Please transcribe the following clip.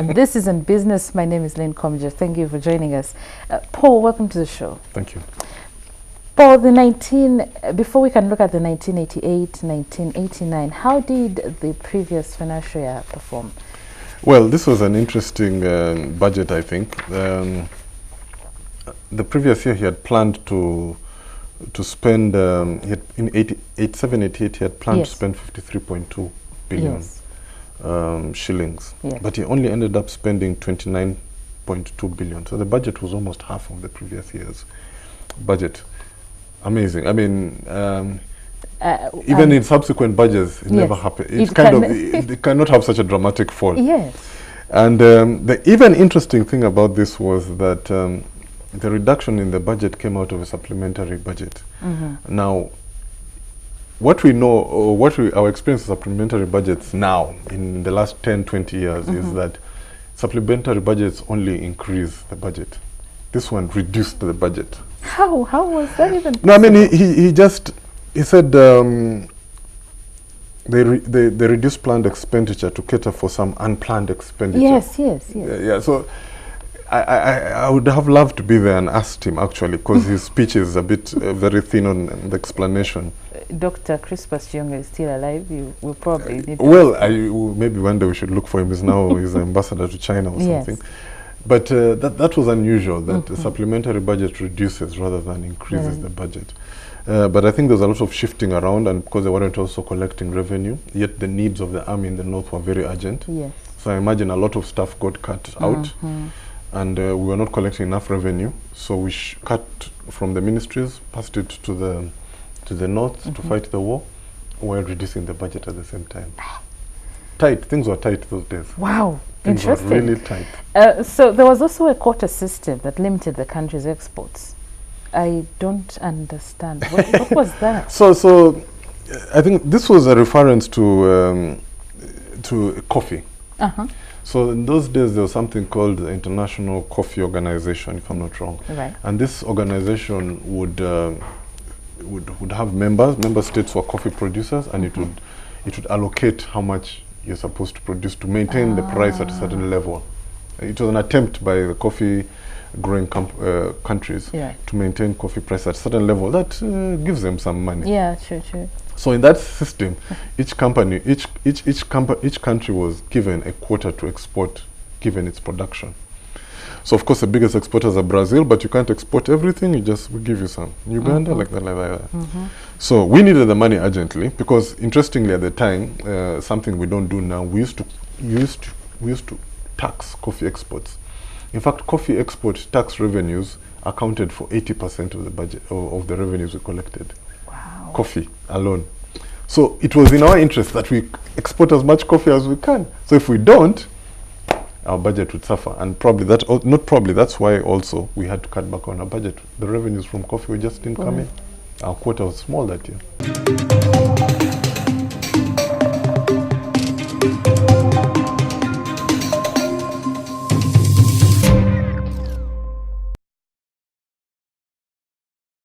and this is In Business. My name is Lynn Comja. Thank you for joining us. Paul, welcome to the show. Thank you. Paul, before we can look at the 1988, 1989, how did the previous financial year perform? Well, this was an interesting budget, I think. The previous year he had planned to spend, in 87, 88, he had planned to spend 53.2 billion shillings. Yes. But he only ended up spending 29.2 billion. So the budget was almost half of the previous year's budget. Amazing. I mean, even in subsequent budgets, it never happened. It cannot have such a dramatic fall. Yes. And the even interesting thing about this was that the reduction in the budget came out of a supplementary budget. Now, what we know, or our experience of supplementary budgets now, in the last 10, 20 years, is that supplementary budgets only increase the budget. This one reduced the budget. How was that even possible? No, I mean, he said they reduced planned expenditure to cater for some unplanned expenditure. Yes. Yeah, so I would have loved to be there and asked him, actually, because his speech is a bit very thin on the explanation. Dr. Crispus Younger is still alive. You will probably need to maybe one day we should look for him. He's now he's an ambassador to China or something. But that was unusual, that the supplementary budget reduces rather than increases the budget. But I think there's a lot of shifting around, and because they weren't also collecting revenue, yet the needs of the army in the north were very urgent. Yes. So I imagine a lot of stuff got cut out, and we were not collecting enough revenue. So we cut from the ministries, passed it to the north to fight the war, while reducing the budget at the same time. Tight. Things were tight those days. Wow. Things Interesting. were really tight. So there was also a quota system that limited the country's exports. I don't understand. What was that? So I think this was a reference to coffee. So in those days there was something called the International Coffee Organization, if I'm not wrong. Right. And this organization would have member states were coffee producers, and it would allocate how much you're supposed to produce to maintain the price at a certain level. It was an attempt by the coffee growing countries to maintain coffee price at a certain level that gives them some money. Yeah, sure. So in that system, each country was given a quota to export given its production. So of course the biggest exporters are Brazil, but you can't export everything, we give you some. Uganda, like that. So we needed the money urgently, because interestingly at the time, something we don't do now, we used to tax coffee exports. In fact, coffee export tax revenues accounted for 80% of the budget, of the revenues we collected. Wow. Coffee alone. So it was in our interest that we export as much coffee as we can. So if we don't, our budget would suffer, and that's why also we had to cut back on our budget. The revenues from coffee just didn't come in. Our quota was small that year.